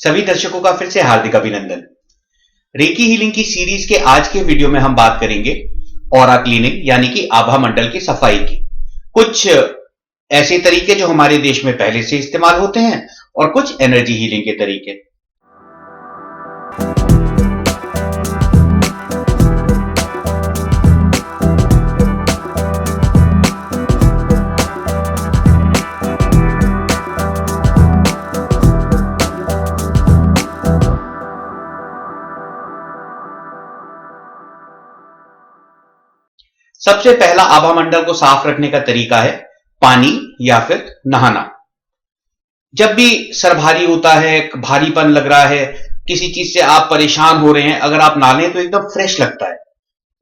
सभी दर्शकों का फिर से हार्दिक अभिनंदन। रेकी हीलिंग की सीरीज के आज के वीडियो में हम बात करेंगे ऑरा क्लीनिंग यानी कि आभा मंडल की सफाई की। कुछ ऐसे तरीके जो हमारे देश में पहले से इस्तेमाल होते हैं और कुछ एनर्जी हीलिंग के तरीके। सबसे पहला आभा मंडल को साफ रखने का तरीका है पानी या फिर नहाना। जब भी सर भारी होता है, भारीपन लग रहा है, किसी चीज से आप परेशान हो रहे हैं, अगर आप नहालें तो एकदम फ्रेश लगता है।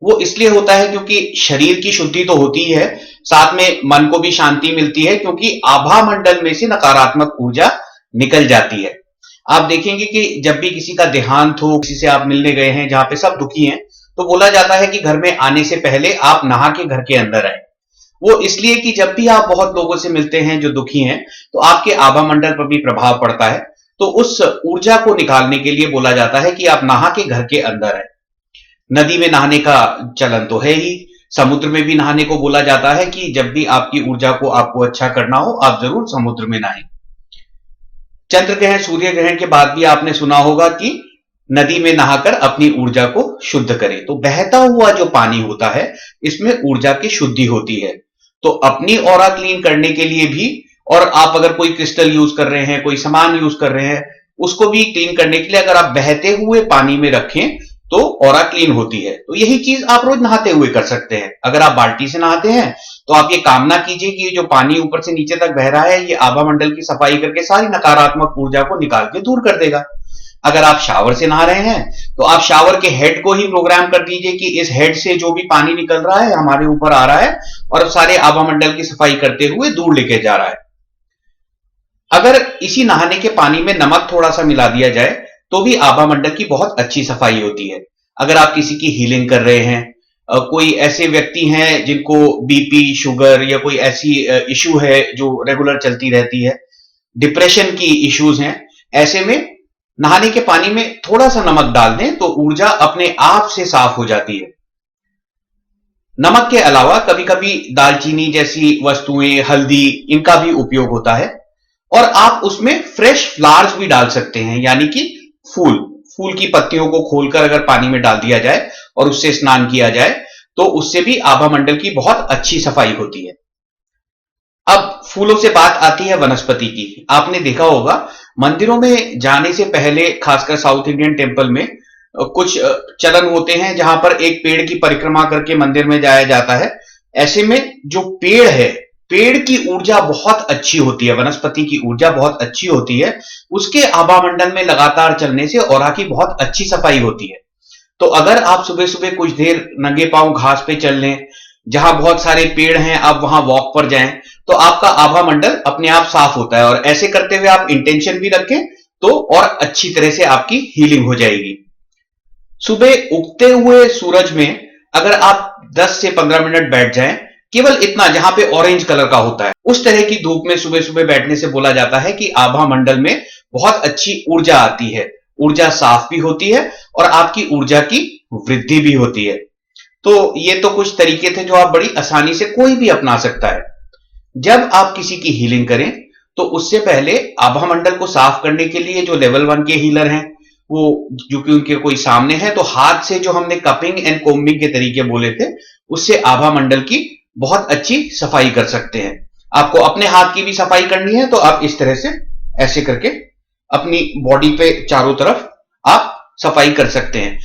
वो इसलिए होता है क्योंकि शरीर की शुद्धि तो होती ही है, साथ में मन को भी शांति मिलती है क्योंकि आभा मंडल में से नकारात्मक ऊर्जा निकल जाती है। आप देखेंगे कि जब भी किसी का देहांत हो, किसी से आप मिलने गए हैं जहां पे सब दुखी हैं, तो बोला जाता है कि घर में आने से पहले आप नहा के घर के अंदर आए। वो इसलिए कि जब भी आप बहुत लोगों से मिलते हैं जो दुखी हैं, तो आपके आभा मंडल पर भी प्रभाव पड़ता है। तो उस ऊर्जा को निकालने के लिए बोला जाता है कि आप नहा के घर के अंदर आए। नदी में नहाने का चलन तो है ही, समुद्र में भी नहाने को बोला जाता है कि जब भी आपकी ऊर्जा को आपको अच्छा करना हो, आप जरूर समुद्र में नहाएं। चंद्र ग्रहण, सूर्य ग्रहण के बाद भी आपने सुना होगा कि नदी में नहाकर अपनी ऊर्जा को शुद्ध करें। तो बहता हुआ जो पानी होता है, इसमें ऊर्जा की शुद्धि होती है। तो अपनी ऑरा क्लीन करने के लिए भी, और आप अगर कोई क्रिस्टल यूज कर रहे हैं, कोई सामान यूज कर रहे हैं, उसको भी क्लीन करने के लिए अगर आप बहते हुए पानी में रखें तो ऑरा क्लीन होती है। तो यही चीज आप रोज नहाते हुए कर सकते हैं। अगर आप बाल्टी से नहाते हैं तो आप ये कामना कीजिए कि जो पानी ऊपर से नीचे तक बह रहा है, ये आभा मंडल की सफाई करके सारी नकारात्मक ऊर्जा को निकाल के दूर कर देगा। अगर आप शावर से नहा रहे हैं तो आप शावर के हेड को ही प्रोग्राम कर दीजिए कि इस हेड से जो भी पानी निकल रहा है हमारे ऊपर आ रहा है और सारे आभा मंडल की सफाई करते हुए दूर लेके जा रहा है। अगर इसी नहाने के पानी में नमक थोड़ा सा मिला दिया जाए तो भी आभा मंडल की बहुत अच्छी सफाई होती है। अगर आप किसी की हीलिंग कर रहे हैं, कोई ऐसे व्यक्ति हैं जिनको बीपी, शुगर या कोई ऐसी इश्यू है जो रेगुलर चलती रहती है, डिप्रेशन की इश्यूज हैं, ऐसे में नहाने के पानी में थोड़ा सा नमक डाल दें तो ऊर्जा अपने आप से साफ हो जाती है। नमक के अलावा कभी कभी दालचीनी जैसी वस्तुएं, हल्दी, इनका भी उपयोग होता है। और आप उसमें फ्रेश फ्लावर्स भी डाल सकते हैं, यानी कि फूल की पत्तियों को खोलकर अगर पानी में डाल दिया जाए और उससे स्नान किया जाए तो उससे भी आभा मंडल की बहुत अच्छी सफाई होती है। अब फूलों से बात आती है वनस्पति की। आपने देखा होगा मंदिरों में जाने से पहले, खासकर साउथ इंडियन टेम्पल में कुछ चलन होते हैं जहां पर एक पेड़ की परिक्रमा करके मंदिर में जाया जाता है। ऐसे में जो पेड़ है, पेड़ की ऊर्जा बहुत अच्छी होती है, वनस्पति की ऊर्जा बहुत अच्छी होती है। उसके आभा मंडल में लगातार चलने से ऑरा की बहुत अच्छी सफाई होती है। तो अगर आप सुबह सुबह कुछ देर नंगे पांव घास पे चल लें, जहां बहुत सारे पेड़ हैं, आप वहां वॉक पर जाएं, तो आपका आभा मंडल अपने आप साफ होता है। और ऐसे करते हुए आप इंटेंशन भी रखें तो और अच्छी तरह से आपकी हीलिंग हो जाएगी। सुबह उगते हुए सूरज में अगर आप 10 से 15 मिनट बैठ जाएं, केवल इतना, जहां पे ऑरेंज कलर का होता है, उस तरह की धूप में सुबह सुबह बैठने से बोला जाता है कि आभा मंडल में बहुत अच्छी ऊर्जा आती है, ऊर्जा साफ भी होती है और आपकी ऊर्जा की वृद्धि भी होती है। तो ये तो कुछ तरीके थे जो आप बड़ी आसानी से कोई भी अपना सकता है। जब आप किसी की हीलिंग करें तो उससे पहले आभा मंडल को साफ करने के लिए जो लेवल 1 के हीलर हैं, वो जो कि उनके कोई सामने है, तो हाथ से जो हमने कपिंग एंड कोम्बिंग के तरीके बोले थे, उससे आभा मंडल की बहुत अच्छी सफाई कर सकते हैं। आपको अपने हाथ की भी सफाई करनी है तो आप इस तरह से ऐसे करके अपनी बॉडी पे चारों तरफ आप सफाई कर सकते हैं।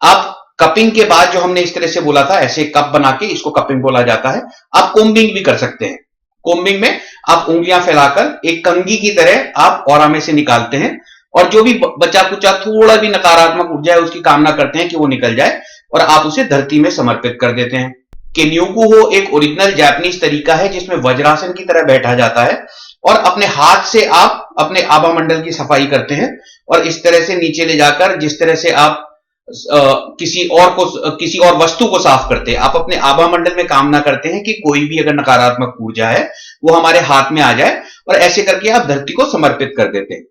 आप कपिंग के बाद जो हमने इस तरह से बोला था, ऐसे कप बना के, इसको कपिंग बोला जाता है। आप कोम्बिंग भी कर सकते हैं। कोम्बिंग में आप उंगलियां फैलाकर एक कंघी की तरह आप ऑरा में से निकालते हैं और जो भी बचा कुचा थोड़ा भी नकारात्मक ऊर्जा है उसकी कामना करते हैं कि वो निकल जाए और आप उसे धरती में समर्पित कर देते हैं। केन्योकु एक ओरिजिनल जापानीज तरीका है जिसमें वज्रासन की तरह बैठा जाता है और अपने हाथ से आप अपने आभा मंडल की सफाई करते हैं और इस तरह से नीचे ले जाकर, जिस तरह से आप किसी और वस्तु को साफ करते हैं, आप अपने आभा मंडल में कामना करते हैं कि कोई भी अगर नकारात्मक ऊर्जा है वो हमारे हाथ में आ जाए और ऐसे करके आप धरती को समर्पित कर देते हैं।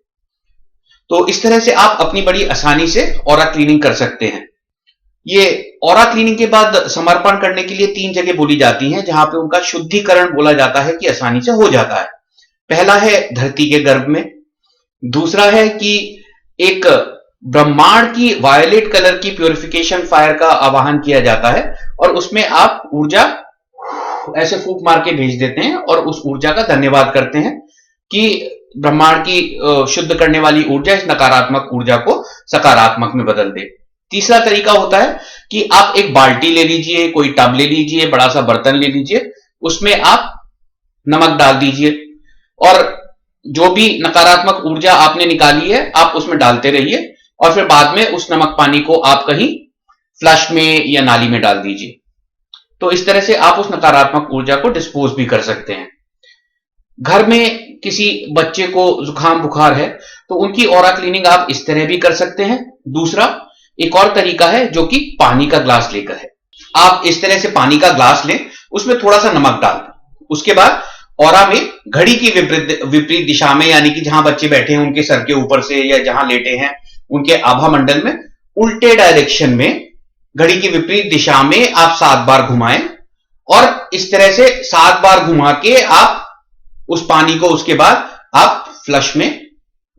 तो इस तरह से आप अपनी बड़ी आसानी से ऑरा क्लीनिंग कर सकते हैं। ये ऑरा क्लीनिंग के बाद समर्पण करने के लिए 3 जगह बोली जाती हैं जहां पे उनका शुद्धिकरण बोला जाता है कि आसानी से हो जाता है। पहला है धरती के गर्भ में, दूसरा है कि एक ब्रह्मांड की वायलेट कलर की प्यूरिफिकेशन फायर का आवाहन किया जाता है और उसमें आप ऊर्जा ऐसे फूंक मार के भेज देते हैं और उस ऊर्जा का धन्यवाद करते हैं कि ब्रह्मांड की शुद्ध करने वाली ऊर्जा इस नकारात्मक ऊर्जा को सकारात्मक में बदल दे। तीसरा तरीका होता है कि आप एक बाल्टी ले लीजिए, कोई टब ले लीजिए, बड़ा सा बर्तन ले लीजिए, उसमें आप नमक डाल दीजिए और जो भी नकारात्मक ऊर्जा आपने निकाली है आप उसमें डालते रहिए और फिर बाद में उस नमक पानी को आप कहीं फ्लश में या नाली में डाल दीजिए। तो इस तरह से आप उस नकारात्मक ऊर्जा को डिस्पोज भी कर सकते हैं। घर में किसी बच्चे को जुकाम बुखार है तो उनकी ऑरा क्लीनिंग आप इस तरह भी कर सकते हैं। दूसरा एक और तरीका है जो कि पानी का ग्लास लेकर है। आप इस तरह से पानी का ग्लास लें, उसमें थोड़ा सा नमक डाल दें, उसके बाद ऑरा में घड़ी की विपरीत दिशा में, यानी कि जहां बच्चे बैठे हैं उनके सर के ऊपर से या जहां लेटे हैं उनके आभा मंडल में उल्टे डायरेक्शन में घड़ी की विपरीत दिशा में आप 7 बार घुमाएं और इस तरह से 7 बार घुमा के आप उस पानी को उसके बाद आप फ्लश में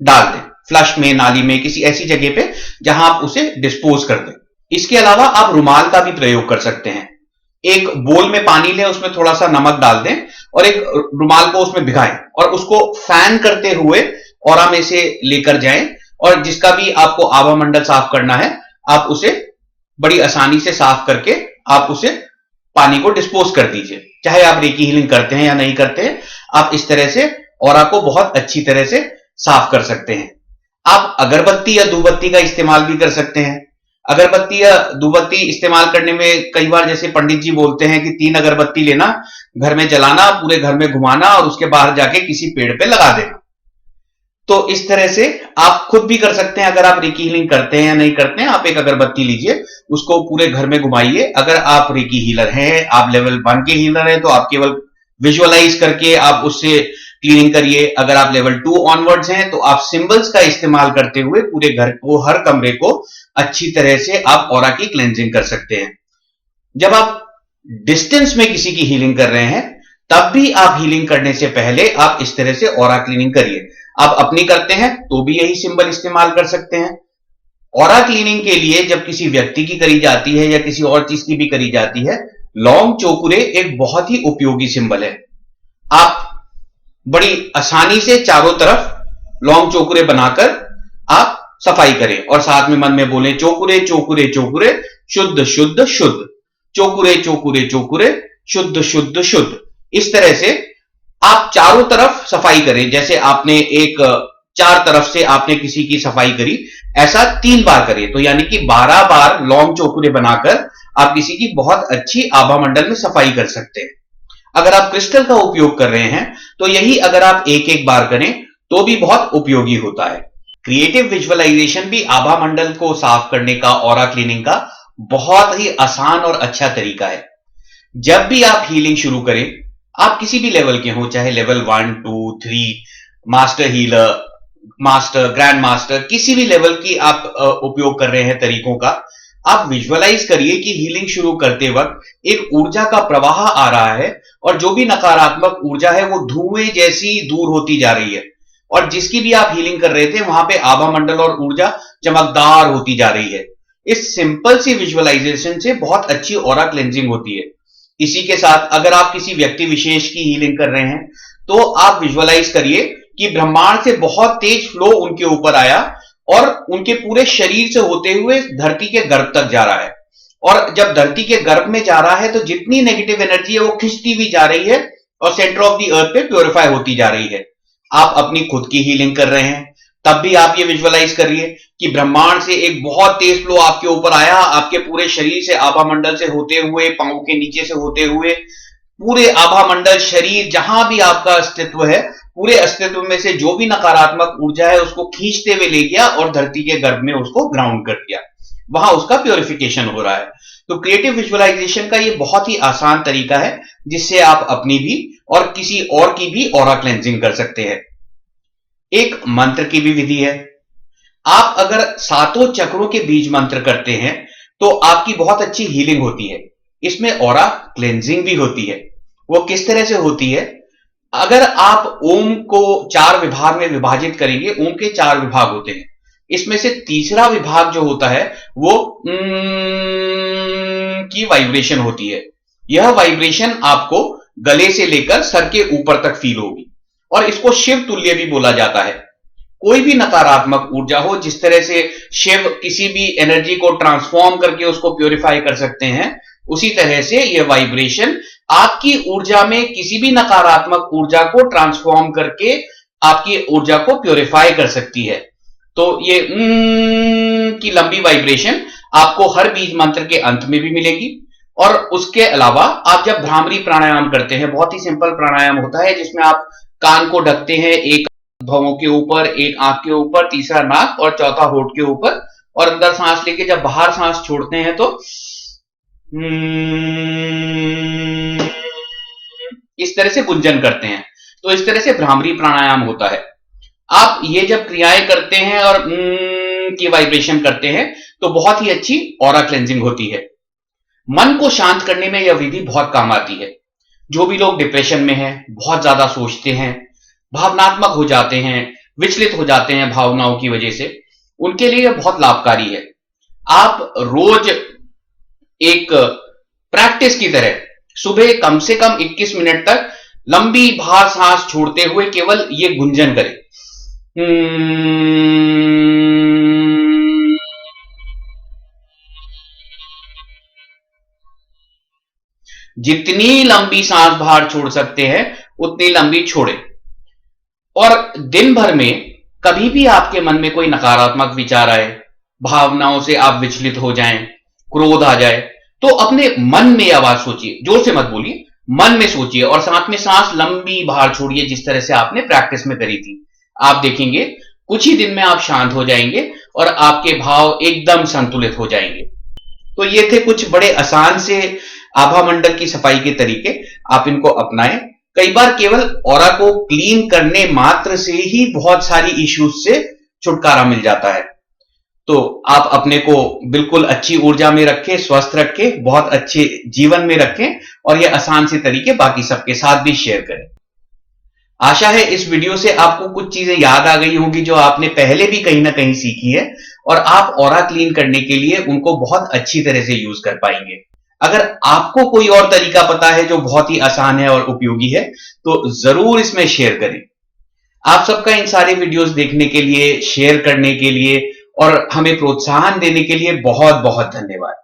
डाल दें, फ्लश में, नाली में, किसी ऐसी जगह पे जहां आप उसे डिस्पोज कर दें। इसके अलावा आप रुमाल का भी प्रयोग कर सकते हैं। एक बोल में पानी लें, उसमें थोड़ा सा नमक डाल दें और एक रुमाल को उसमें भिगाएं और उसको फैन करते हुए ऑरा में से लेकर जाएं और जिसका भी आपको आभा मंडल साफ करना है आप उसे बड़ी आसानी से साफ करके आप उसे पानी को डिस्पोज कर दीजिए। चाहे आप रेकी हीलिंग करते हैं या नहीं करते हैं, आप इस तरह से ऑरा को बहुत अच्छी तरह से साफ कर सकते हैं। आप अगरबत्ती या धूपबत्ती का इस्तेमाल भी कर सकते हैं। अगरबत्ती या धूपबत्ती इस्तेमाल करने में कई बार जैसे पंडित जी बोलते हैं कि 3 अगरबत्ती लेना, घर में जलाना, पूरे घर में घुमाना और उसके बाहर जाके किसी पेड़ पे लगा देना। तो इस तरह से आप खुद भी कर सकते हैं। अगर आप रेकी हीलिंग करते हैं या नहीं करते हैं, आप एक अगरबत्ती लीजिए, उसको पूरे घर में घुमाइए। अगर आप रेकी हीलर हैं, आप लेवल 1 के हीलर हैं, तो आप केवल विजुअलाइज करके आप उससे क्लीनिंग करिए। अगर आप लेवल 2 ऑनवर्ड्स हैं तो आप सिंबल्स का इस्तेमाल करते हुए पूरे घर को, हर कमरे को अच्छी तरह से आप ऑरा की क्लेंजिंग कर सकते हैं। जब आप डिस्टेंस में किसी की हीलिंग कर रहे हैं तब भी आप हीलिंग करने से पहले आप इस तरह से ऑरा क्लीनिंग करिए। आप अपनी करते हैं तो भी यही सिंबल इस्तेमाल कर सकते हैं। ऑरा क्लीनिंग के लिए जब किसी व्यक्ति की करी जाती है या किसी और चीज की भी करी जाती है, लौंग चोकुरे एक बहुत ही उपयोगी सिंबल है। आप बड़ी आसानी से चारों तरफ लौंग चोकुरे बनाकर आप सफाई करें और साथ में मन में बोलें, चोकुरे चोकुरे चोकुरे शुद्ध शुद्ध शुद्ध, चोकुरे चोकुरे चोकुरे शुद्ध शुद्ध शुद्ध। इस तरह से आप चारों तरफ सफाई करें। जैसे आपने एक 4 तरफ से आपने किसी की सफाई करी, ऐसा 3 बार करें, तो यानी कि 12 बार लौंग चोकुरे बनाकर आप किसी की बहुत अच्छी आभा मंडल में सफाई कर सकते हैं। अगर आप क्रिस्टल का उपयोग कर रहे हैं तो यही अगर आप एक बार करें तो भी बहुत उपयोगी होता है। क्रिएटिव विजुअलाइजेशन भी आभा मंडल को साफ करने का, ऑरा क्लीनिंग का बहुत ही आसान और अच्छा तरीका है। जब भी आप हीलिंग शुरू करें, आप किसी भी लेवल के हों, चाहे level 1, 2, 3, master healer, master, grand master, किसी भी लेवल की आप उपयोग कर रहे हैं तरीकों का, आप विजुअलाइज करिए कि हीलिंग शुरू करते वक्त एक ऊर्जा का प्रवाह आ रहा है और जो भी नकारात्मक ऊर्जा है वो धुएं जैसी दूर होती जा रही है और जिसकी भी आप हीलिंग कर रहे थे वहां पे आभा मंडल और ऊर्जा चमकदार होती जा रही है। इस सिंपल सी विजुअलाइजेशन से बहुत अच्छी ऑरा क्लेंजिंग होती है। इसी के साथ अगर आप किसी व्यक्ति विशेष की हीलिंग कर रहे हैं तो आप विजुअलाइज करिए कि ब्रह्मांड से बहुत तेज फ्लो उनके ऊपर आया और उनके पूरे शरीर से होते हुए धरती के गर्भ तक जा रहा है और जब धरती के गर्भ में जा रहा है तो जितनी नेगेटिव एनर्जी है वो खिंचती हुई जा रही है और सेंटर ऑफ द अर्थ पे प्योरीफाई होती जा रही है। आप अपनी खुद की हीलिंग कर रहे हैं तब भी आप ये विजुअलाइज करिए कि ब्रह्मांड से एक बहुत तेज फ्लो आपके ऊपर आया, आपके पूरे शरीर से, आभा मंडल से होते हुए, पांव के नीचे से होते हुए, पूरे आभा मंडल, शरीर, जहां भी आपका अस्तित्व है, पूरे अस्तित्व में से जो भी नकारात्मक ऊर्जा है उसको खींचते हुए ले गया और धरती के गर्भ में उसको ग्राउंड कर दिया। वहां उसका प्योरिफिकेशन हो रहा है। तो क्रिएटिव विजुअलाइजेशन का ये बहुत ही आसान तरीका है जिससे आप अपनी भी और किसी और की भी ऑरा क्लेंजिंग कर सकते हैं। एक मंत्र की भी विधि है। आप अगर सातों चक्रों के बीज मंत्र करते हैं तो आपकी बहुत अच्छी हीलिंग होती है। इसमें ऑरा क्लेंजिंग भी होती है। वो किस तरह से होती है? अगर आप ओम को 4 विभाग में विभाजित करेंगे, ओम के 4 विभाग होते हैं। इसमें से तीसरा विभाग जो होता है वो की वाइब्रेशन होती है। यह वाइब्रेशन आपको गले से लेकर सर के ऊपर तक फील होगी और इसको शिव तुल्य भी बोला जाता है। कोई भी नकारात्मक ऊर्जा हो, जिस तरह से शिव किसी भी एनर्जी को ट्रांसफॉर्म करके उसको प्योरीफाई कर सकते हैं, उसी तरह से यह वाइब्रेशन आपकी ऊर्जा में किसी भी नकारात्मक ऊर्जा को ट्रांसफॉर्म करके आपकी ऊर्जा को प्योरीफाई कर सकती है। तो ये की लंबी वाइब्रेशन आपको हर बीज मंत्र के अंत में भी मिलेगी। और उसके अलावा आप जब भ्रामरी प्राणायाम करते हैं, बहुत ही सिंपल प्राणायाम होता है जिसमें आप कान को ढकते हैं, एक भवों के ऊपर, एक आंख के ऊपर, तीसरा नाक और चौथा होठ के ऊपर, और अंदर सांस लेके जब बाहर सांस छोड़ते हैं तो इस तरह से गुंजन करते हैं। तो इस तरह से भ्रामरी प्राणायाम होता है। आप ये जब क्रियाएं करते हैं और की वाइब्रेशन करते हैं तो बहुत ही अच्छी ऑरा क्लेंजिंग होती है। मन को शांत करने में यह विधि बहुत काम आती है। जो भी लोग डिप्रेशन में हैं, बहुत ज्यादा सोचते हैं, भावनात्मक हो जाते हैं, विचलित हो जाते हैं भावनाओं की वजह से, उनके लिए यह बहुत लाभकारी है। आप रोज एक प्रैक्टिस की तरह सुबह कम से कम 21 मिनट तक लंबी बाहर सांस छोड़ते हुए केवल ये गुंजन करें। जितनी लंबी सांस बाहर छोड़ सकते हैं उतनी लंबी छोड़ें। और दिन भर में कभी भी आपके मन में कोई नकारात्मक विचार आए, भावनाओं से आप विचलित हो जाएं, क्रोध आ जाए, तो अपने मन में आवाज सोचिए, जोर से मत बोलिए, मन में सोचिए और साथ में सांस लंबी बाहर छोड़िए, जिस तरह से आपने प्रैक्टिस में करी थी। आप देखेंगे कुछ ही दिन में आप शांत हो जाएंगे और आपके भाव एकदम संतुलित हो जाएंगे। तो ये थे कुछ बड़े आसान से आभा मंडल की सफाई के तरीके, आप इनको अपनाएं। कई बार केवल ऑरा को क्लीन करने मात्र से ही बहुत सारी इश्यूज से छुटकारा मिल जाता है। तो आप अपने को बिल्कुल अच्छी ऊर्जा में रखें, स्वस्थ रखें, बहुत अच्छे जीवन में रखें और ये आसान से तरीके बाकी सबके साथ भी शेयर करें। आशा है इस वीडियो से आपको कुछ चीजें याद आ गई होंगी जो आपने पहले भी कहीं ना कहीं सीखी है और आप ऑरा क्लीन करने के लिए उनको बहुत अच्छी तरह से यूज कर पाएंगे। अगर आपको कोई और तरीका पता है जो बहुत ही आसान है और उपयोगी है तो जरूर इसमें शेयर करें। आप सबका इन सारे वीडियोस देखने के लिए, शेयर करने के लिए और हमें प्रोत्साहन देने के लिए बहुत बहुत धन्यवाद।